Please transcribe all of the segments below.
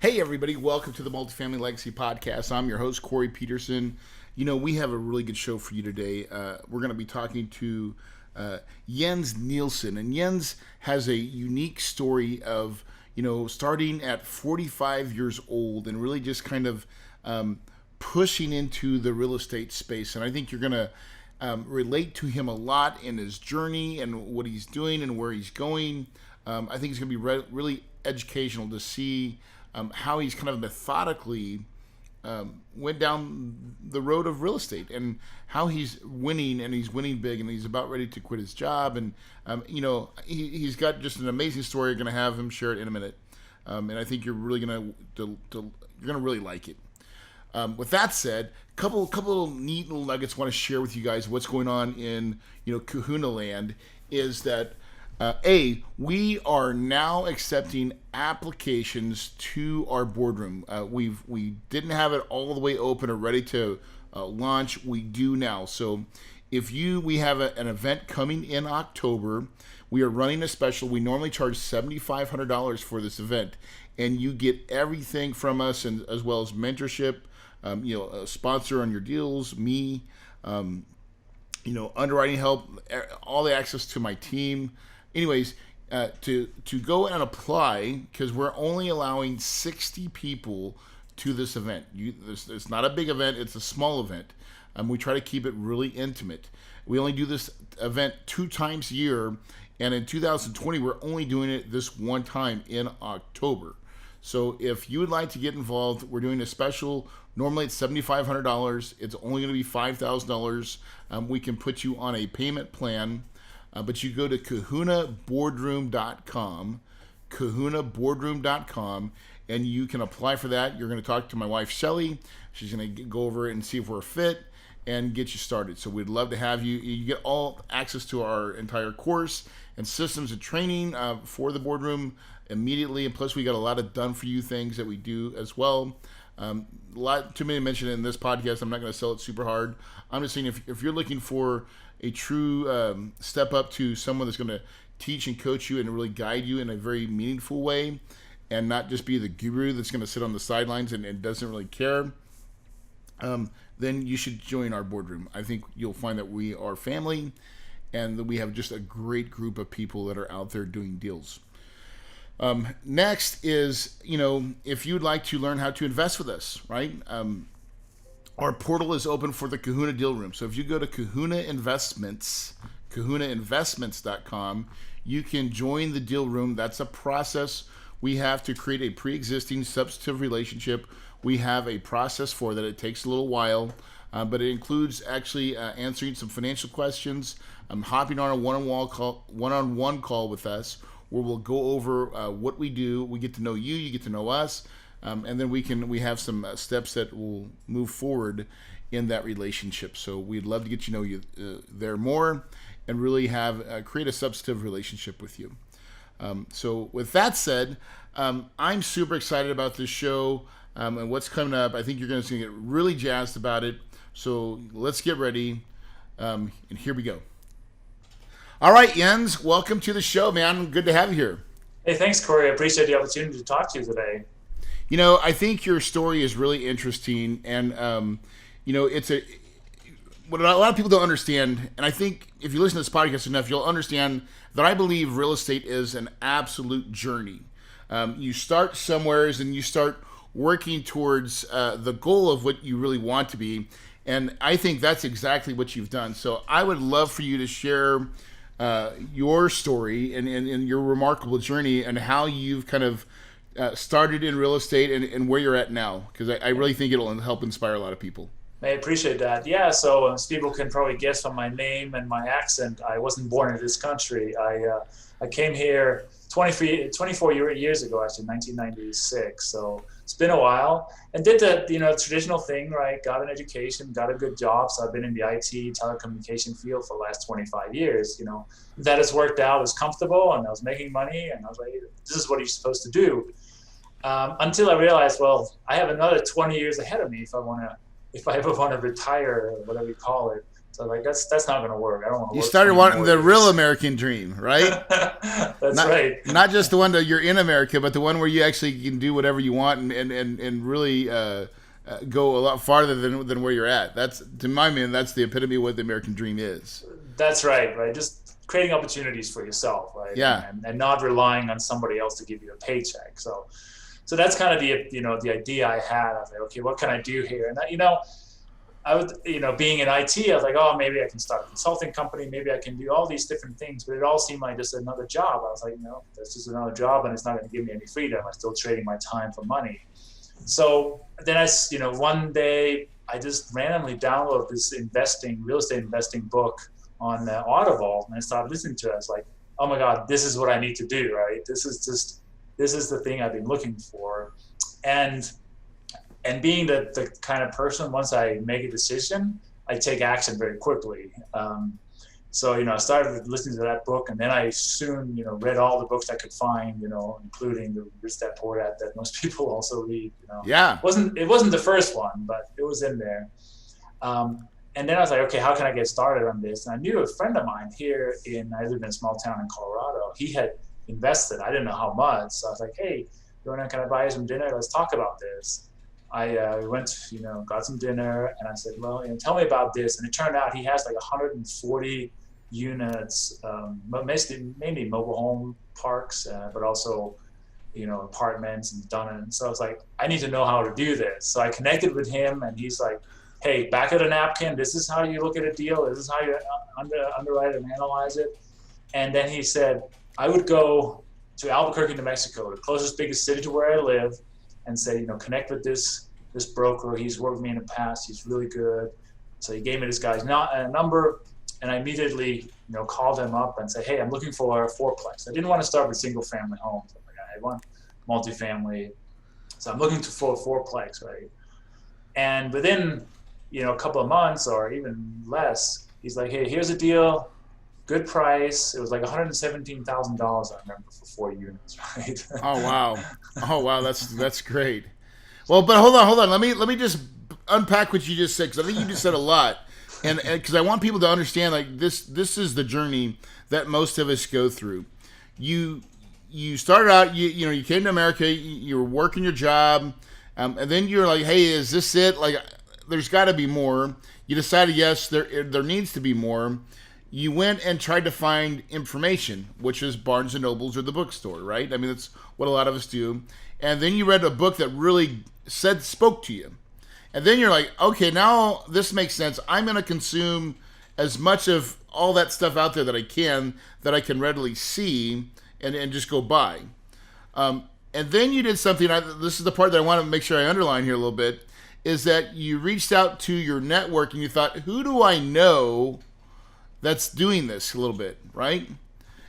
Hey, everybody, welcome to the Multifamily Legacy Podcast. I'm your host, Corey Peterson. You know, we have a really good show for you today. We're going to be talking to Jens Nielsen. And Jens has a unique story of, starting at 45 years old and really just kind of pushing into the real estate space. And I think you're going to relate to him a lot in his journey and what he's doing and where he's going. I think it's going to be really educational to see how he's kind of methodically went down the road of real estate and how he's winning, and he's winning big, and he's about ready to quit his job. And, he's got just an amazing story. You're going to have him share it in a minute. And I think you're really going to you're going to really like it. With that said, a couple little neat little nuggets I want to share with you guys. What's going on in, Kahuna land is that we are now accepting applications to our boardroom. We didn't have it all the way open or ready to launch. We do now. So we have an event coming in October. We are running a special. We normally charge $7,500 for this event, and you get everything from us, and as well as mentorship, a sponsor on your deals, me, underwriting help, all the access to my team. Anyways, to go and apply, because we're only allowing 60 people to this event. It's not a big event, it's a small event. We try to keep it really intimate. We only do this event 2 times a year, and in 2020, we're only doing it this one time in October. So if you would like to get involved, we're doing a special. Normally it's $7,500. It's only going to be $5,000. We can put you on a payment plan. But you go to kahunaboardroom.com, and you can apply for that. You're going to talk to my wife, Shelly. She's going to go over it and see if we're a fit and get you started. So we'd love to have you. You get all access to our entire course and systems and training for the boardroom immediately. And plus, we got a lot of done-for-you things that we do as well. A lot too many to mention in this podcast. I'm not going to sell it super hard. I'm just saying if you're looking for a true step up to someone that's going to teach and coach you and really guide you in a very meaningful way, and not just be the guru that's going to sit on the sidelines and doesn't really care, then you should join our boardroom. I think you'll find that we are family, and that we have just a great group of people that are out there doing deals. Next is, if you'd like to learn how to invest with us, right? Our portal is open for the Kahuna Deal Room. So if you go to kahunainvestments.com, you can join the deal room. That's a process we have to create a pre-existing substantive relationship. We have a process for that. It takes a little while, but it includes actually answering some financial questions, hopping on a one-on-one call with us, where we'll go over what we do. We get to know you, you get to know us. And then we have some steps that will move forward in that relationship. So we'd love to get to know you there more, and really have create a substantive relationship with you. So with that said, I'm super excited about this show and what's coming up. I think you're going to get really jazzed about it. So let's get ready, and here we go. All right, Jens, welcome to the show, man. Good to have you here. Hey, thanks, Corey. I appreciate the opportunity to talk to you today. I think your story is really interesting, and it's what a lot of people don't understand. And I think if you listen to this podcast enough, you'll understand that I believe real estate is an absolute journey. You start somewhere, and you start working towards the goal of what you really want to be, and I think that's exactly what you've done. So I would love for you to share your story and your remarkable journey, and how you've kind of started in real estate and where you're at now, because I really think it'll help inspire a lot of people. I appreciate that. Yeah, so as people can probably guess from my name and my accent, I wasn't born in this country. I came here 24 years ago, actually, 1996. So it's been a while, and did the traditional thing, right? Got an education, got a good job. So I've been in the IT telecommunication field for the last 25 years. That has worked out. It's comfortable, and I was making money, and I was like, this is what you're supposed to do. Until I realized, I have another 20 years ahead of me if I ever want to retire, or whatever you call it. So like that's not going to work. I don't want to You work started 20 wanting more the real years. American dream, right? That's right. Not just the one that you're in America, but the one where you actually can do whatever you want and really go a lot farther than where you're at. That's, to my mind, that's the epitome of what the American dream is. That's right. Right. Just creating opportunities for yourself, right? Yeah. And not relying on somebody else to give you a paycheck. So that's kind of the idea I had. I was like, okay, what can I do here? And I would, being in IT, I was like, oh, maybe I can start a consulting company. Maybe I can do all these different things, but it all seemed like just another job. I was like, no, that's just another job, and it's not going to give me any freedom. I'm still trading my time for money. So then one day I just randomly downloaded this real estate investing book on Audible, and I started listening to it. I was like, oh my God, this is what I need to do, right? This is the thing I've been looking for. And being the kind of person, once I make a decision, I take action very quickly. So I started listening to that book, and then I soon, read all the books I could find, including the Rich Dad Poor Dad that most people also read. Yeah. It wasn't the first one, but it was in there. And then I was like, okay, how can I get started on this? And I knew a friend of mine I lived in a small town in Colorado. He had invested. I didn't know how much. So I was like, hey, can I buy you some dinner? Let's talk about this. I went, got some dinner, and I said, well, tell me about this. And it turned out he has like 140 units, mainly mobile home parks, but also, apartments and done it. So I was like, I need to know how to do this. So I connected with him, and he's like, hey, back of the napkin, this is how you look at a deal. This is how you underwrite and analyze it. And then he said, I would go to Albuquerque, New Mexico, the closest, biggest city to where I live, and say, connect with this broker. He's worked with me in the past. He's really good. So he gave me this guy's number, and I immediately, called him up and said, hey, I'm looking for a four-plex. I didn't want to start with single-family homes. I want multifamily. So I'm looking for a four-plex, right? And within, a couple of months or even less, he's like, hey, here's a deal. Good price. It was like $117,000, I remember, for 4 units, right? Oh wow, that's great. Well, but hold on. Let me just unpack what you just said, because I think you just said a lot, and because I want people to understand, like, this is the journey that most of us go through. You started out, you came to America, you were working your job, and then you're like, hey, is this it? Like, there's got to be more. You decided, yes, there needs to be more. You went and tried to find information, which is Barnes and Nobles or the bookstore, right? I mean, that's what a lot of us do. And then you read a book that really spoke to you. And then you're like, okay, now this makes sense. I'm going to consume as much of all that stuff out there that I can readily see and just go buy. And then you did something, this is the part that I want to make sure I underline here a little bit, is that you reached out to your network and you thought, who do I know that's doing this a little bit, right?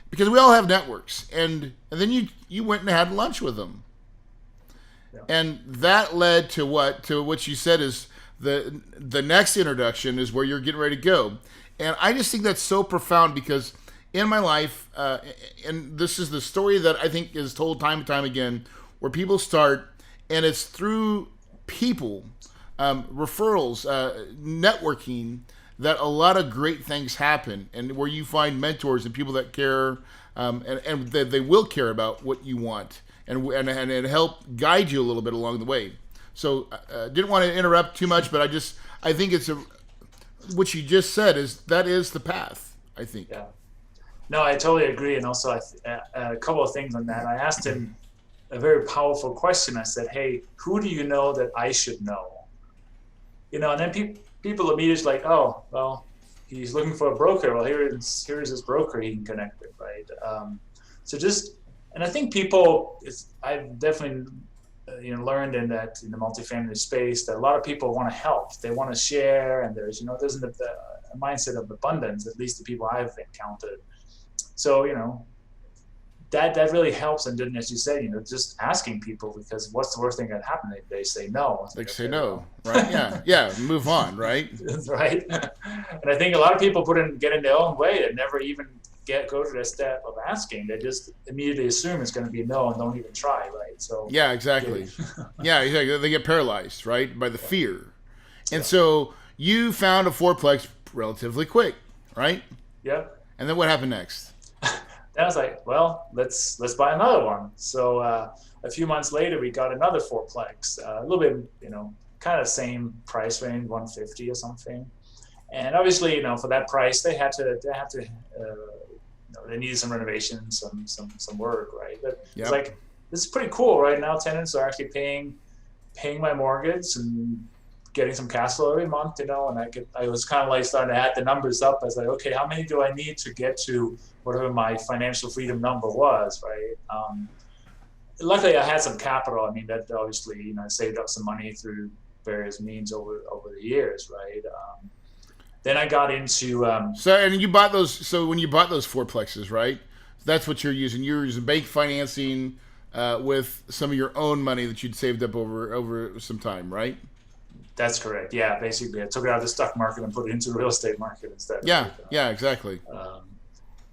Because we all have networks. And then you went and had lunch with them. Yeah. And that led to what you said is the next introduction is where you're getting ready to go. And I just think that's so profound, because in my life, and this is the story that I think is told time and time again, where people start, and it's through people, referrals, networking, that a lot of great things happen, and where you find mentors and people that care, and they will care about what you want, and help guide you a little bit along the way. So didn't want to interrupt too much, but I think it's what you just said that is the path, I think. Yeah. No, I totally agree. And also a couple of things on that. I asked him a very powerful question. I said, hey, who do you know that I should know? And then people immediately like, oh, well, he's looking for a broker. Well, here is this broker he can connect with, right? And I think I've definitely learned in the multifamily space that a lot of people want to help. They want to share, and there's a mindset of abundance, at least the people I've encountered. So that really helps. And then, as you said, just asking people, because what's the worst thing that happen? They say no. They say no, right? Yeah, move on, right? Right. And I think a lot of people get in their own way. They never even go to the step of asking. They just immediately assume it's going to be no and don't even try, right? So yeah, exactly. Yeah, exactly. They get paralyzed, right, by the fear. And so you found a fourplex relatively quick, right? Yep. And then what happened next? Then I was like, well, let's buy another one. So a few months later, we got another four-plex, a little bit, kind of same price range, 150 or something. And obviously, for that price, they needed some renovations, some work, right? But Yep. It's like, this is pretty cool, right? Now tenants are actually paying my mortgage and getting some cash flow every month, and I was kind of like starting to add the numbers up. I was like, okay, how many do I need to get to whatever my financial freedom number was, right? Luckily, I had some capital. I mean, that obviously, I saved up some money through various means over the years, right? Then I got into and you bought those. So when you bought those fourplexes, right? That's what you're using. You're using bank financing with some of your own money that you'd saved up over some time, right? That's correct. Yeah, basically, I took it out of the stock market and put it into the real estate market instead. Yeah, exactly. So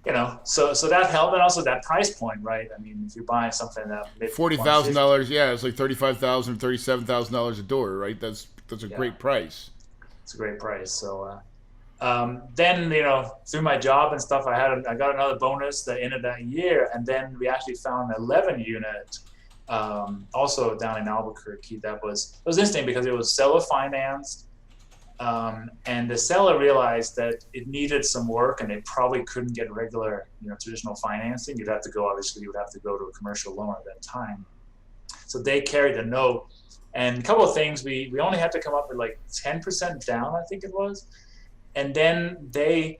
that helped, and also that price point, right? I mean, if you're buying something that $40,000, yeah, it's like $35,000, $37,000 a door, right? That's a great price. It's a great price. So then, through my job and stuff, I got another bonus the end of that year, and then we actually found an 11 unit. Also down in Albuquerque. That was interesting because it was seller financed, and the seller realized that it needed some work, and they probably couldn't get regular, traditional financing. You would have to go to a commercial loan at that time. So they carried the note, and a couple of things. We only had to come up with like 10% down, I think it was, and then we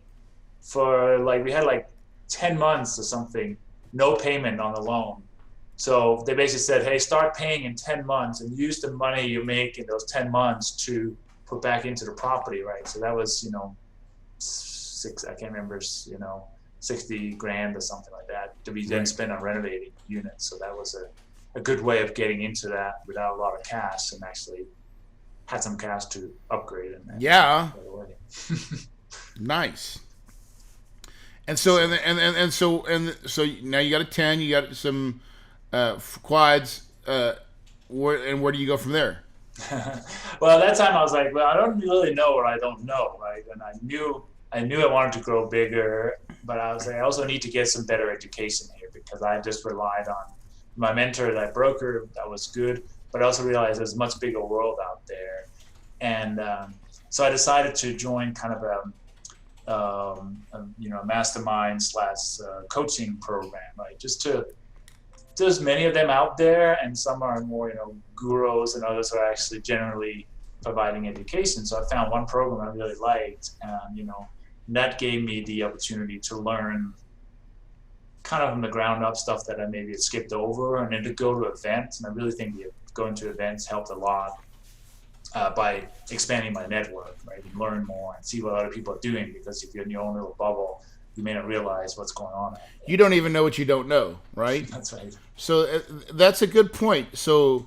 had like 10 months or something, no payment on the loan. So they basically said, hey, start paying in 10 months and use the money you make in those 10 months to put back into the property, right? So that was, I can't remember, $60,000 or something like that to be then spent on renovating units. So that was a good way of getting into that without a lot of cash, and actually had some cash to upgrade. Nice. And so so now you got a 10, you got some quads, where do you go from there? Well, at that time I was like, well, I don't really know what I don't know, right? And I knew I wanted to grow bigger, but I was like, I also need to get some better education here, because I just relied on my mentor, that broker. That was good, but I also realized there's a much bigger world out there. And so I decided to join kind of a mastermind / coaching program, right? There's many of them out there, and some are more, gurus, and others are actually generally providing education. So I found one program I really liked, and, that gave me the opportunity to learn kind of from the ground up stuff that I maybe had skipped over, and then to go to events. And I really think going to events helped a lot by expanding my network, right? And learn more and see what other people are doing, because if you're in your own little bubble, you may not realize what's going on. You don't even know what you don't know, right? That's right. So that's a good point. So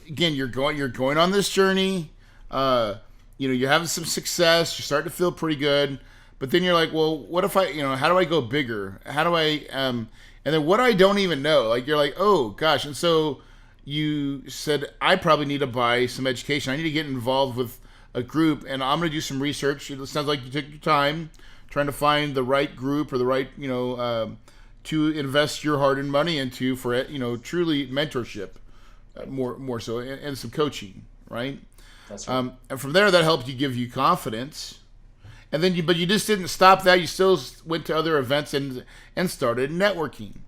again, you're going on this journey. You're having some success. You're starting to feel pretty good, but then you're like, well, what if I, how do I go bigger? How do I, and then what I don't even know? Like, you're like, oh gosh, and so you said, I probably need to buy some education. I need to get involved with a group, and I'm going to do some research. It sounds like you took your time trying to find the right group or the right, to invest your hard-earned money into for, truly mentorship, more so, and some coaching, right? That's right. And from there, that helped give you confidence. And then but you just didn't stop that. You still went to other events and started networking,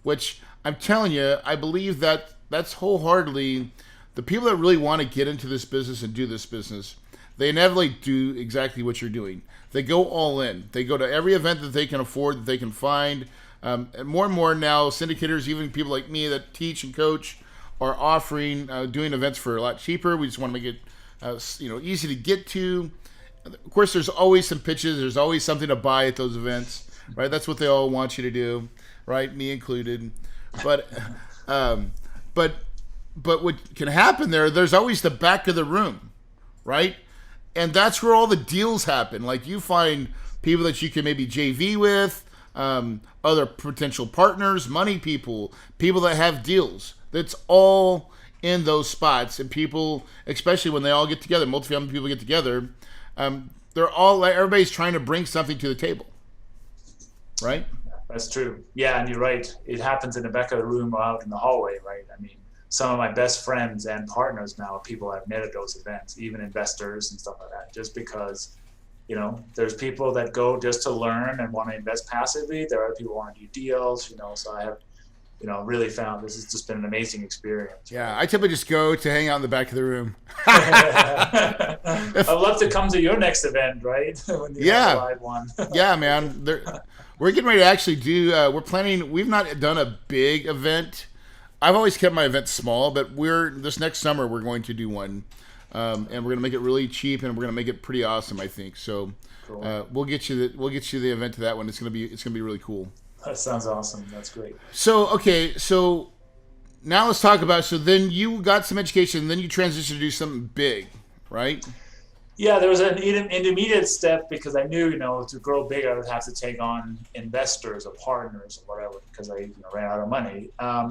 which I'm telling you, I believe that's wholeheartedly the people that really want to get into this business and do this business. They inevitably do exactly what you're doing. They go all in. They go to every event that they can afford, that they can find. And more now, syndicators, even people like me that teach and coach, are offering doing events for a lot cheaper. We just want to make it easy to get to. Of course, there's always some pitches. There's always something to buy at those events, right? That's what they all want you to do, right? Me included. But what can happen there's always the back of the room, right? And that's where all the deals happen. Like, you find people that you can maybe JV with, other potential partners, money people that have deals. That's all in those spots. And people, especially when they all get together, multifamily people get together, they're all like, everybody's trying to bring something to the table, right? That's true. Yeah, and you're right. It happens in the back of the room or out in the hallway, right? I mean, some of my best friends and partners now are people I've met at those events, even investors and stuff like that, just because, there's people that go just to learn and want to invest passively. There are people who want to do deals, so I have, really found this has just been an amazing experience. Yeah, I typically just go to hang out in the back of the room. I'd love to come to your next event, right? When you have a live one. Yeah, man. We're getting ready to actually do, we're planning, we've not done a big event. I've always kept my events small, but this next summer we're going to do one. And we're going to make it really cheap, and we're going to make it pretty awesome, I think. So cool. We'll get you the event to that one. It's going to be really cool. That sounds awesome. That's great. So, okay, so now let's talk about, so then you got some education, and then you transitioned to do something big, right? Yeah, there was an intermediate step because I knew, to grow big, I would have to take on investors or partners or whatever because I ran out of money.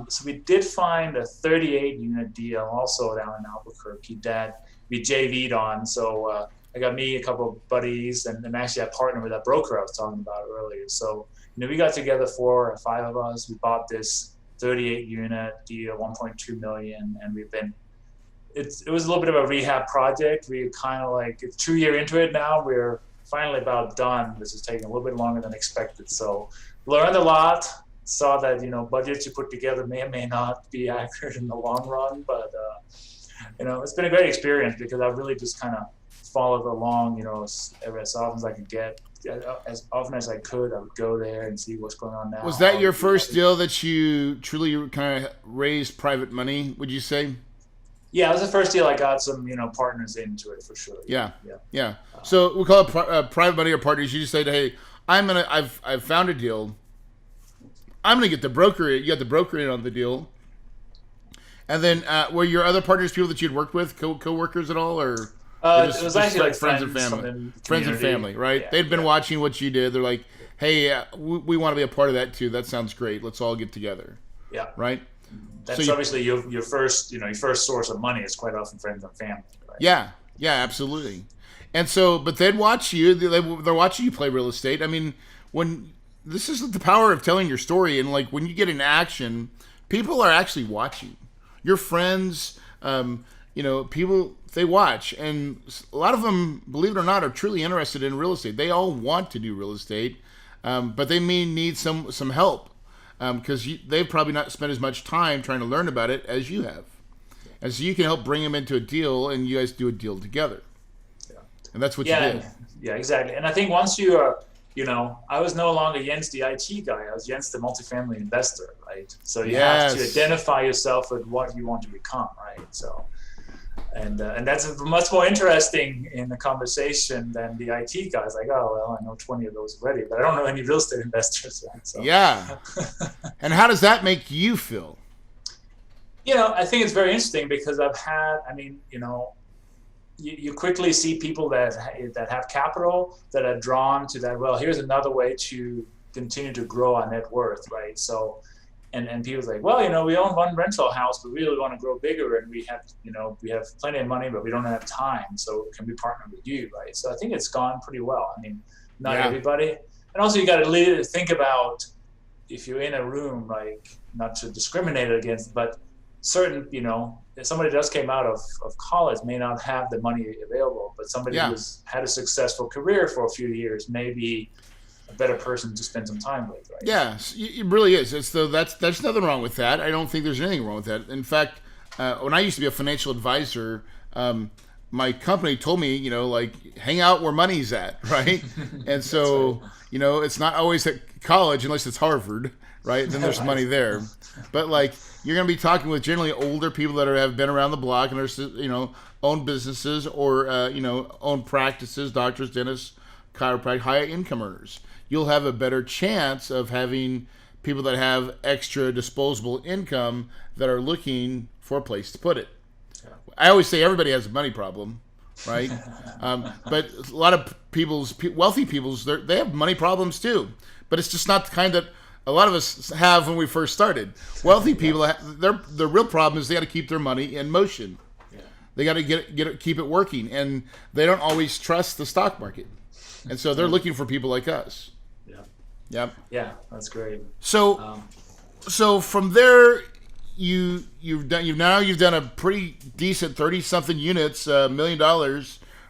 So we did find a 38-unit deal also down in Albuquerque that we JV'd on. So I got me, a couple of buddies, and actually I partnered with that broker I was talking about earlier. So, we got together 4 or 5 of us. We bought this 38-unit deal, $1.2 million, and we've been. It was a little bit of a rehab project. We kind of it's 2 years into it now. We're finally about done. This is taking a little bit longer than expected. So learned a lot. Saw that budgets you put together may or may not be accurate in the long run, but it's been a great experience because I've really just kind of followed along. As often as I could get. As often as I could, I would go there and see what's going on now. Was that your first deal that you truly kind of raised private money, would you say? Yeah, it was the first deal I got some, partners into it for sure. Yeah. So we call it private money or partners. You just say, hey, I've found a deal. I'm gonna get the broker. You got the broker in on the deal. And then were your other partners people that you'd worked with, co-workers at all, or? It was actually like friends and family. Friends and family, right? Yeah, They'd been watching what you did. They're like, hey, we want to be a part of that too. That sounds great. Let's all get together. Yeah. Right? That's obviously your first, your first source of money is quite often friends and family. Right? Yeah, absolutely. And so, but they'd watch you. They're watching you play real estate. I mean, this is the power of telling your story. And when you get in action, people are actually watching. Your friends, people, they watch, and a lot of them, believe it or not, are truly interested in real estate. They all want to do real estate, but they may need some help because they've probably not spent as much time trying to learn about it as you have. And so you can help bring them into a deal, and you guys do a deal together. Yeah. And that's what you did. Yeah, exactly. And I think once you are, I was no longer Jens the IT guy. I was Jens the multifamily investor, right? So you have to identify yourself with what you want to become, right? So. And that's much more interesting in the conversation than the IT guys. Like, oh, well, I know 20 of those already, but I don't know any real estate investors. Right? So. Yeah. And how does that make you feel? I think it's very interesting because you quickly see people that have capital that are drawn to that. Well, here's another way to continue to grow our net worth, right? So. And people's like, well, we own one rental house, but we really want to grow bigger, and we have plenty of money, but we don't have time. So can we partner with you, right? So I think it's gone pretty well. I mean, not everybody, and also you got to think about if you're in a room, not to discriminate against, but certain, if somebody just came out of college may not have the money available, but somebody who's had a successful career for a few years may be a better person to spend some time with, right? Yeah, it really is. There's nothing wrong with that. I don't think there's anything wrong with that. In fact, when I used to be a financial advisor, my company told me, hang out where money's at, right? And so, right. It's not always at college unless it's Harvard, right? Then there's money there. But you're going to be talking with generally older people that have been around the block and are, own businesses or, own practices, doctors, dentists, chiropractic, high income earners. You'll have a better chance of having people that have extra disposable income that are looking for a place to put it. Yeah. I always say everybody has a money problem, right? But a lot of wealthy people's, they have money problems too. But it's just not the kind that a lot of us have when we first started. Wealthy people, the real problem is they got to keep their money in motion. Yeah. They got to keep it working, and they don't always trust the stock market, and so they're looking for people like us. Yeah. Yep. Yeah, that's great. So from there, you've done a pretty decent 30-something units, $1 million,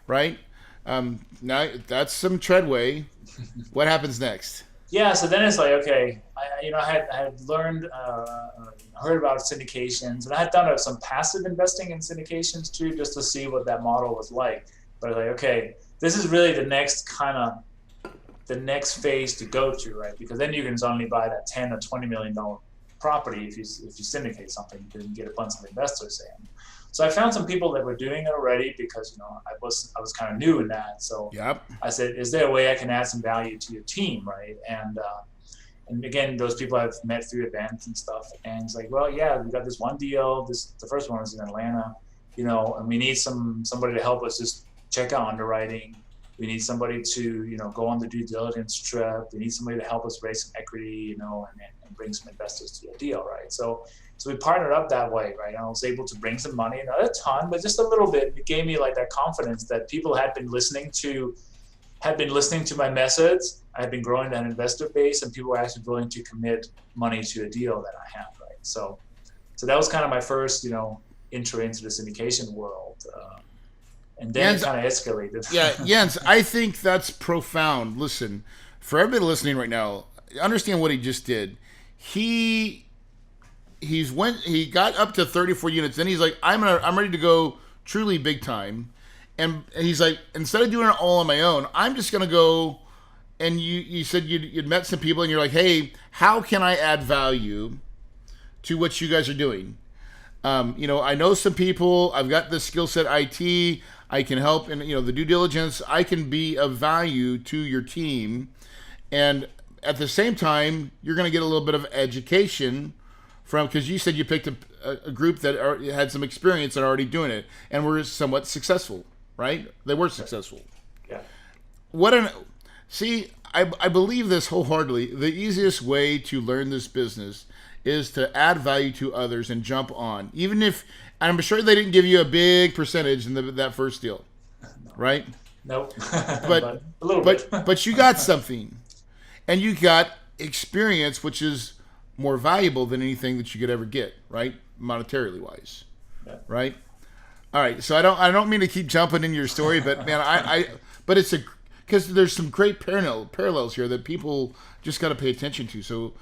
right? Now that's some treadway. What happens next? Yeah, so then it's like, okay, I had learned, heard about syndications, and I had done some passive investing in syndications too, just to see what that model was like. But like, okay, this is really the next phase to go to, right? Because then you can suddenly buy that $10 or $20 million property if you syndicate something, because you get a bunch of investors in. So I found some people that were doing it already, because I was kind of new in that. So Yep. I said, is there a way I can add some value to your team, right? And again, those people I've met through events and stuff. And it's like, well, yeah, we got this one deal. The first one was in Atlanta, and we need somebody to help us just check out underwriting. We need somebody to go on the due diligence trip. We need somebody to help us raise some equity, and bring some investors to the deal, right? So we partnered up that way, right? And I was able to bring some money, not a ton, but just a little bit. It gave me like that confidence that people had been listening to my message. I had been growing that investor base, and people were actually willing to commit money to a deal that I had, right? So that was kind of my first, intro into the syndication world. And then Jens, it kind of escalated. Yeah, Jens, I think that's profound. Listen, for everybody listening right now, understand what he just did. He got up to 34 units. Then he's like, I'm ready to go truly big time. And he's like, instead of doing it all on my own, I'm just gonna go. And you said you'd met some people, and you're like, hey, how can I add value to what you guys are doing? I know some people. I've got the skill set, IT. I can help in the due diligence. I can be of value to your team, and at the same time, you're going to get a little bit of education because you said you picked a group that had some experience and already doing it, and were somewhat successful, right? They were successful. Yeah. I believe this wholeheartedly. The easiest way to learn this business is to add value to others and jump on, even if. I'm sure they didn't give you a big percentage in that first deal, right? Nope. But a little bit. But you got something, and you got experience, which is more valuable than anything that you could ever get, right? Monetarily wise, yeah. Right? All right. So I don't mean to keep jumping in your story, but man, but it's because there's some great parallels here that people just got to pay attention to. So.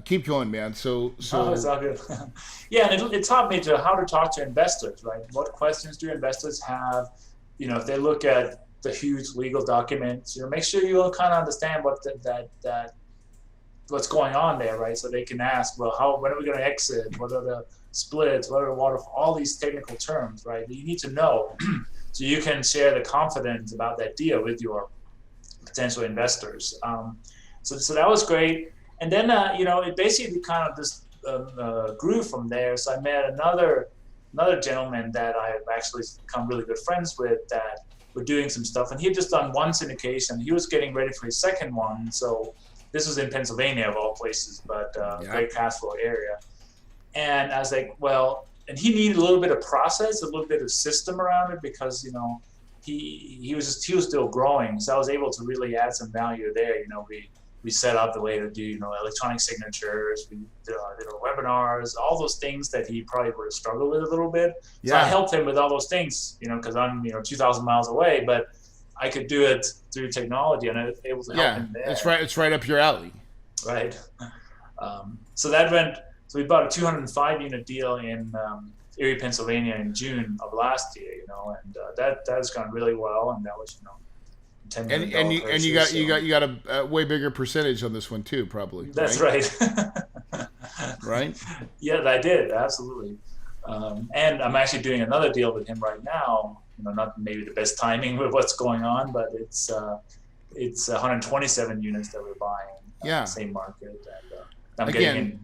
Keep going, man. So it's all good. Yeah, and it taught me how to talk to investors, right? What questions do investors have? If they look at the huge legal documents, make sure you kind of understand what what's going on there, right? So they can ask, well, when are we going to exit? What are the splits? What are the waterfall? All these technical terms, right? That you need to know, so you can share the confidence about that deal with your potential investors. So that was great. And then, it basically kind of just grew from there. So I met another gentleman that I've actually become really good friends with that were doing some stuff. And he had just done one syndication. He was getting ready for his second one. So this was in Pennsylvania, of all places, but great cash flow area. And I was like, well, and he needed a little bit of process, a little bit of system around it, because, he was still growing. So I was able to really add some value there. We set up the way to do, electronic signatures. We did our webinars, all those things that he probably would have struggled with a little bit. So I helped him with all those things, because I'm, 2,000 miles away, but I could do it through technology, and I was able to help him there. It's right up your alley. Right. So we bought a 205 unit deal in Erie, Pennsylvania in June of last year, and that has gone really well, and that was, $10 million and you got a way bigger percentage on this one too, probably. That's right. Right? Yeah, I did, absolutely. And I'm actually doing another deal with him right now. Not maybe the best timing with what's going on, but it's 127 units that we're buying. Same market, and I'm getting in.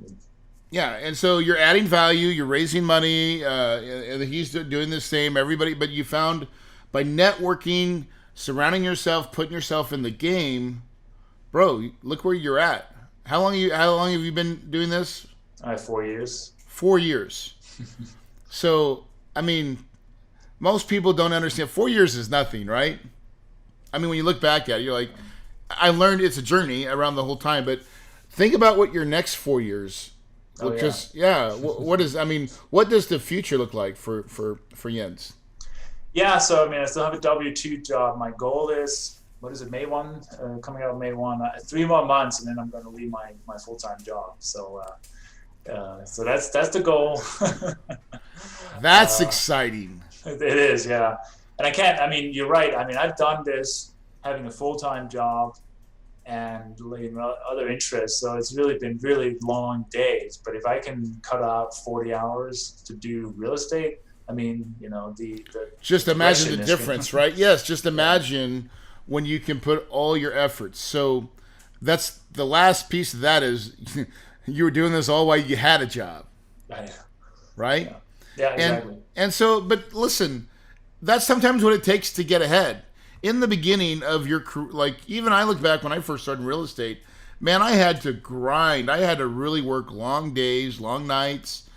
Yeah, and so you're adding value, you're raising money, and he's doing the same. Everybody, but you found by networking, surrounding yourself, putting yourself in the game, bro. Look where you're at. How long have you been doing this? 4 years. 4 years. So, I mean, Most people don't understand. 4 years is nothing, right? I mean, when you look back at it, you're like, I learned it's a journey around the whole time, but think about what your next 4 years. Because what is? I mean, what does the future look like for Jens? Yeah, so I mean, I still have a W-2 job. My goal is, what is it, May 1? Coming out May 1, 3 more months, and then I'm going to leave my full-time job. So that's the goal. That's exciting. It is, yeah. And I mean, you're right. I mean, I've done this having a full-time job and other interests. So it's really been really long days. But if I can cut out 40 hours to do real estate, I mean, the just imagine the difference, right? Yes, just imagine when you can put all your efforts. So that's the last piece of that is you were doing this all while you had a job, right? Yeah, exactly. And so, but listen, that's sometimes what it takes to get ahead. In the beginning of your career, like even I look back when I first started in real estate, man, I had to grind. I had to really work long days, long nights,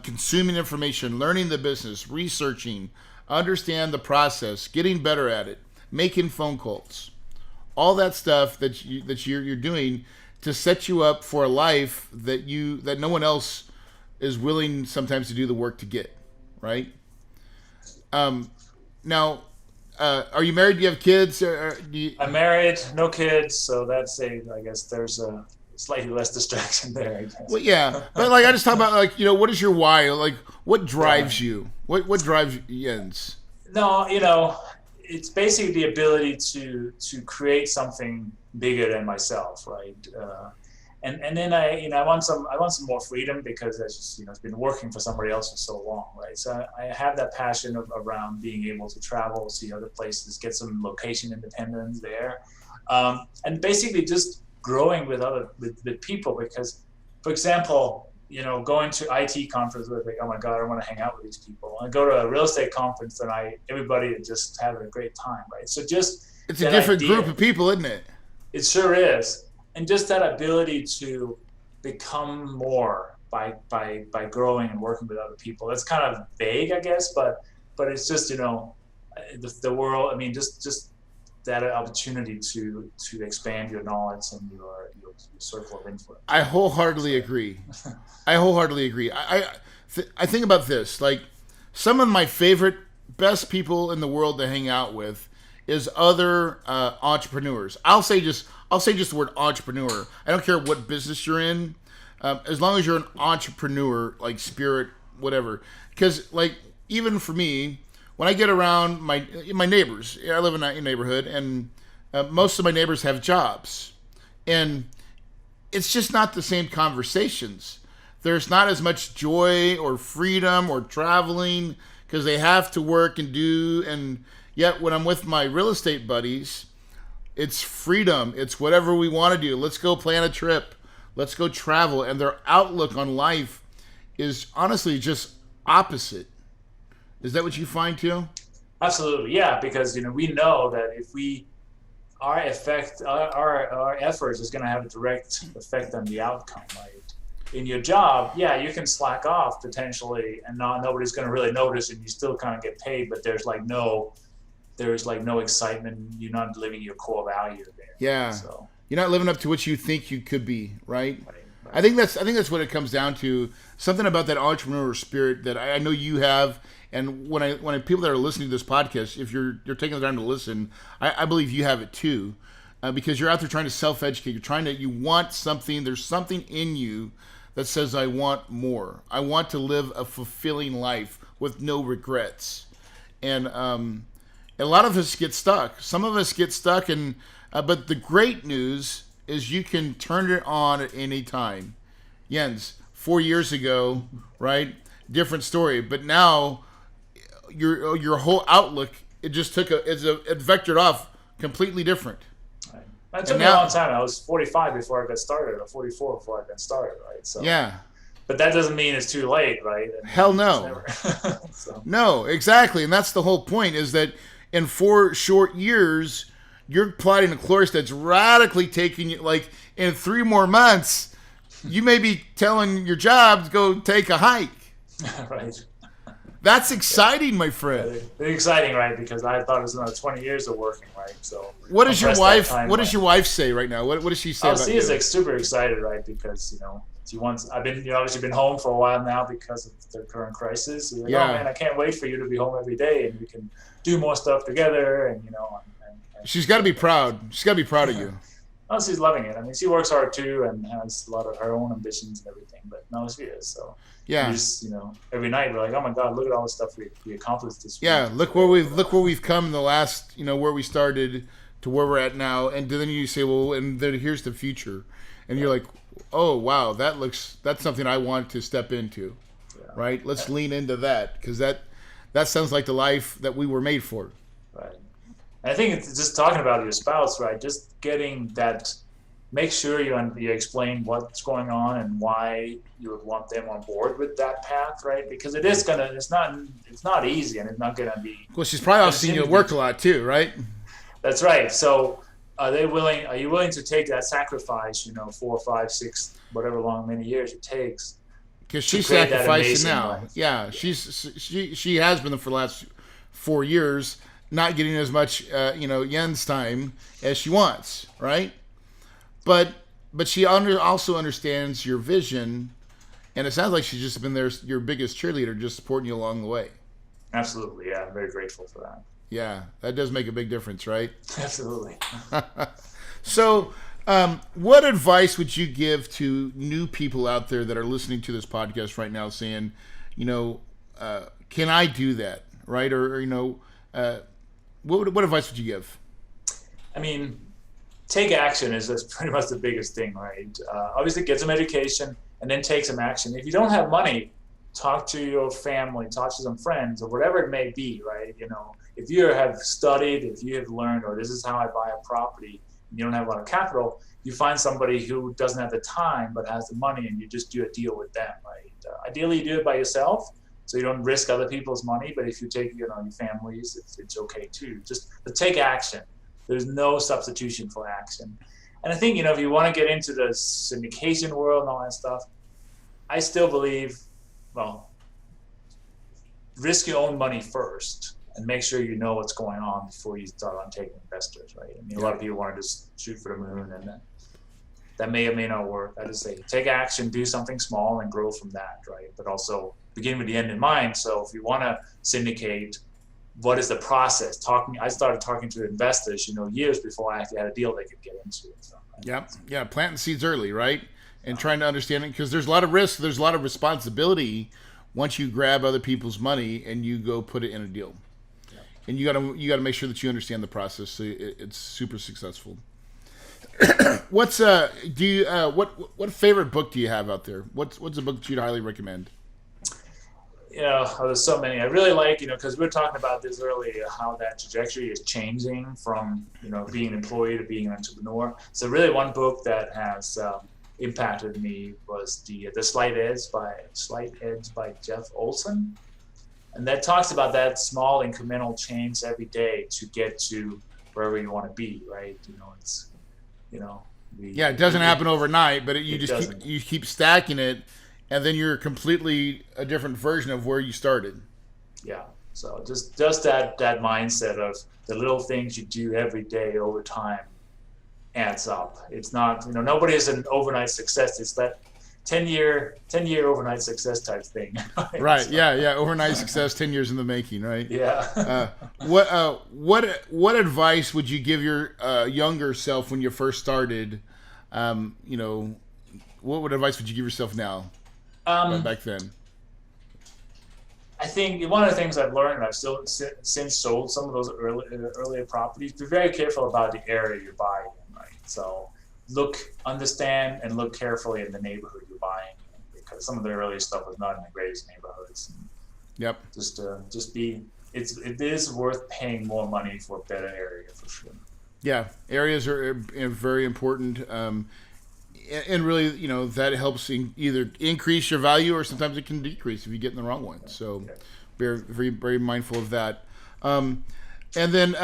consuming information, learning the business, researching, understand the process, getting better at it, making phone calls, all that stuff that you're doing to set you up for a life that no one else is willing sometimes to do the work to get, right? Now, are you married? Do you have kids? I'm married, no kids, so that's I guess there's a slightly less distraction there, I guess. Well, yeah, but like I just talk about what is your why? Like, what drives you? What drives Jens? No, it's basically the ability to create something bigger than myself, right? And then I want some more freedom because it's been working for somebody else for so long, right? So I have that passion around being able to travel, see other places, get some location independence there, and basically just growing with people. Because, for example, going to IT conference with like, oh my God, I want to hang out with these people. I go to a real estate conference and everybody is just having a great time, right? So it's a different group of people, isn't it? It sure is. And just that ability to become more by growing and working with other people. That's kind of vague, I guess, but it's just the world. I mean, just that opportunity to expand your knowledge and your circle of influence. I wholeheartedly agree. I think about this. Like, some of my favorite, best people in the world to hang out with is other entrepreneurs. I'll say just the word entrepreneur. I don't care what business you're in, as long as you're an entrepreneur, like spirit, whatever. Because like even for me, when I get around my neighbors, I live in a neighborhood, and most of my neighbors have jobs, and it's just not the same conversations. There's not as much joy or freedom or traveling because they have to work and do. And yet when I'm with my real estate buddies, it's freedom. It's whatever we want to do. Let's go plan a trip. Let's go travel. And their outlook on life is honestly just opposite. Is that what you find too? Absolutely, yeah. Because we know that if our efforts is going to have a direct effect on the outcome, right? In your job, yeah, you can slack off potentially, and nobody's going to really notice, and you still kind of get paid. But there's no excitement. You're not living your core value there. Yeah. So you're not living up to what you think you could be, right? Right. I think that's what it comes down to. Something about that entrepreneur spirit that I know you have. And when people that are listening to this podcast, if you're taking the time to listen, I believe you have it too, because you're out there trying to self-educate. You want something. There's something in you that says, I want more. I want to live a fulfilling life with no regrets. And a lot of us get stuck. Some of us get stuck, but the great news is you can turn it on at any time. Jens, 4 years ago, right? Different story, but now your whole outlook, it just it vectored off completely different. Right. That took me a long time. I was 45 before I got started, or 44 before I got started, right? So yeah. But that doesn't mean it's too late, right? Hell no. So. No, exactly. And that's the whole point, is that in 4 short years, you're plotting a course that's radically taking you, like in 3 more months, you may be telling your job to go take a hike. Right. That's exciting, my friend. It's exciting, right? Because I thought it was another 20 years of working, right? So what does your wife? What does your wife say right now? What does she say? Oh, she is like super excited, right? Because she wants. I've been obviously been home for a while now because of the current crisis. She's like, oh man, I can't wait for you to be home every day and we can do more stuff together. And and she's got to be proud. She's got to be proud of you. Oh, she's loving it. I mean, she works hard too and has a lot of her own ambitions and everything. But no, she is. So yeah, just every night we're like, oh my God, look at all the stuff we accomplished this week. Yeah, look where we've come in the last where we started to where we're at now, and then you say, well, and then here's the future, and you're like, oh wow, that's something I want to step into, right? Let's lean into that because that sounds like the life that we were made for. Right. I think it's just talking about your spouse, right? Just getting that. Make sure you explain what's going on and why you would want them on board with that path, right? Because it's not easy and it's not gonna be. Well, she's probably also seen you work a lot too, right? That's right. So, are you willing to take that sacrifice? 4, 5, 6, whatever many years it takes. Because she's sacrificing now. Life. Yeah, she has been for the last 4 years. Not getting as much, Jens time as she wants, right? But she also understands your vision, and it sounds like she's just been your biggest cheerleader, just supporting you along the way. Absolutely, yeah. I'm very grateful for that. Yeah, that does make a big difference, right? Absolutely. So, what advice would you give to new people out there that are listening to this podcast right now saying, can I do that, right? Or what advice would you give? I mean, take action is pretty much the biggest thing, right? Obviously, get some education and then take some action. If you don't have money, talk to your family, talk to some friends, or whatever it may be, right? If you have studied, if you have learned, or this is how I buy a property, and you don't have a lot of capital, you find somebody who doesn't have the time but has the money, and you just do a deal with them, right? Ideally, you do it by yourself, so you don't risk other people's money. But if you take, your families, it's okay too. Just take action. There's no substitution for action. And I think, if you want to get into the syndication world and all that stuff, I still believe, risk your own money first and make sure you know what's going on before you start on taking investors, right? I mean, a lot of people want to just shoot for the moon, and that may or may not work. I just say take action, do something small, and grow from that, right? But also begin with the end in mind. So if you want to syndicate, what is the process? I started talking to investors, years before I actually had a deal they could get into. So, right? Yeah, planting seeds early, right? And trying to understand it, because there's a lot of risk, there's a lot of responsibility once you grab other people's money and you go put it in a deal. Yeah. And you gotta make sure that you understand the process so it's super successful. What favorite book do you have out there? What's a book that you'd highly recommend? There's so many. I really like, because we were talking about this earlier, how that trajectory is changing from, being an employee to being an entrepreneur. So really one book that has impacted me was the Slight Edge by Jeff Olson. And that talks about that small incremental change every day to get to wherever you want to be, right? It doesn't happen overnight, but you keep stacking it, and then you're completely a different version of where you started. Yeah. So just that mindset of the little things you do every day over time adds up. It's not, nobody is an overnight success. It's that 10-year overnight success type thing. Right. So, yeah. Overnight success, 10 years in the making, right? Yeah. What advice would you give your younger self when you first started? What advice would you give yourself now? Back then? I think one of the things I've learned, and I've still since sold some of those earlier properties, be very careful about the area you're buying in, right? So understand and look carefully in the neighborhood you're buying in, because some of the earlier stuff was not in the greatest neighborhoods. Yep. It is worth paying more money for a better area for sure. Yeah, areas are very important. And really, that helps either increase your value or sometimes it can decrease if you get in the wrong one. So, very, very, very mindful of that. And then,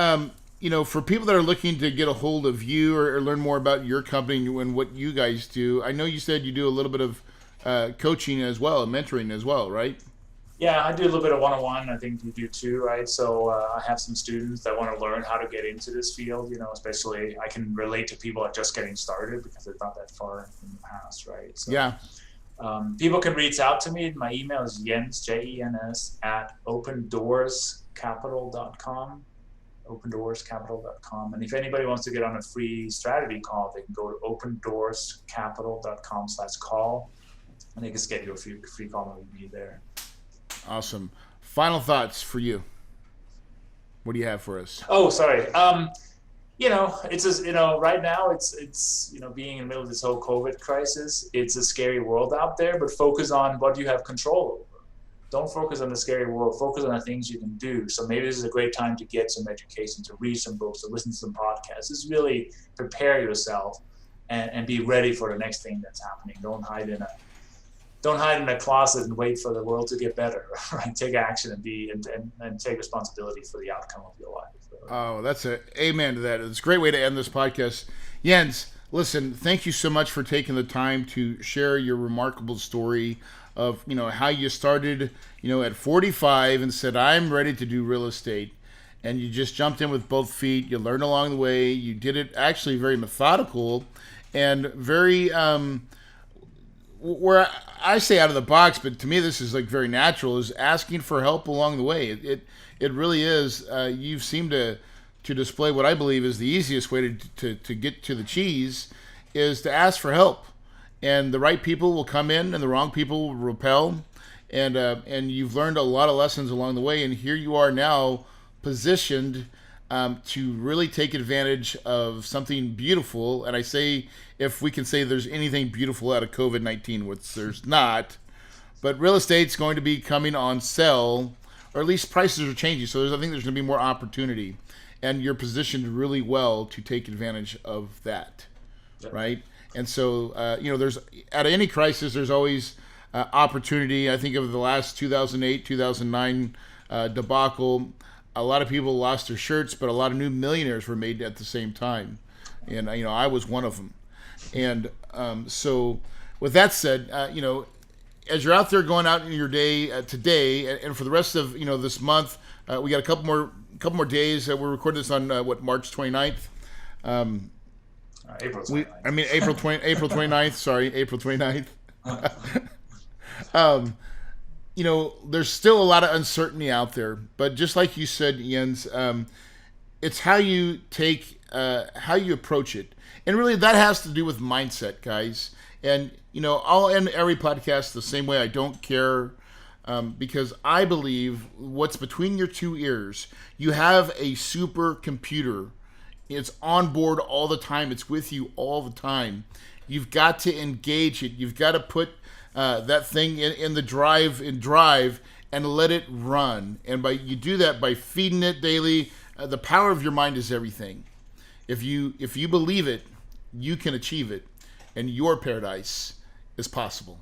for people that are looking to get a hold of you or learn more about your company and what you guys do, I know you said you do a little bit of coaching as well, mentoring as well, right? Yeah, I do a little bit of one-on-one. I think you do too, right? So I have some students that want to learn how to get into this field. Especially I can relate to people that are just getting started because they're not that far in the past, right? So Yeah. people can reach out to me. My email is Jens, Jens, at opendoorscapital.com, opendoorscapital.com. And if anybody wants to get on a free strategy call, they can go to opendoorscapital.com/call, and they can schedule a free call with me there. Awesome. Final thoughts for you. What do you have for us? Oh, sorry. It's just, right now it's being in the middle of this whole COVID crisis. It's a scary world out there, but focus on what you have control over. Don't focus on the scary world. Focus on the things you can do. So maybe this is a great time to get some education, to read some books, to listen to some podcasts. Just really prepare yourself and be ready for the next thing that's happening. Don't hide in a closet and wait for the world to get better. Right? Take action and take responsibility for the outcome of your life. Oh, that's a amen to that. It's a great way to end this podcast. Jens, listen, thank you so much for taking the time to share your remarkable story of, how you started, at 45 and said, I'm ready to do real estate. And you just jumped in with both feet. You learned along the way. You did it actually very methodical and very, where I say out of the box, but to me this is like very natural, is asking for help along the way. It really is. You seem to display what I believe is the easiest way to get to the cheese, is to ask for help, and the right people will come in and the wrong people will repel, and you've learned a lot of lessons along the way, and here you are now positioned to really take advantage of something beautiful. And I say, if we can say there's anything beautiful out of COVID-19, which there's not, but real estate's going to be coming on sale, or at least prices are changing. So I think there's going to be more opportunity, and you're positioned really well to take advantage of that, right? And so, there's at any crisis, there's always opportunity. I think of the last 2008, 2009 debacle. A lot of people lost their shirts, but a lot of new millionaires were made at the same time. And, I was one of them. And so with that said, as you're out there going out in your day today, and for the rest of, this month, we got a couple more days. We're recording this on, March 29th. April 29th. April 29th. Sorry, April 29th. There's still a lot of uncertainty out there, but just like you said, Jens, it's how you approach it. And really that has to do with mindset, guys. And, I'll end every podcast the same way. I don't care, because I believe what's between your two ears, you have a supercomputer. It's on board all the time. It's with you all the time. You've got to engage it. You've got to put that thing in the drive and let it run. And you do that by feeding it daily. The power of your mind is everything. If you believe it, you can achieve it, and your paradise is possible.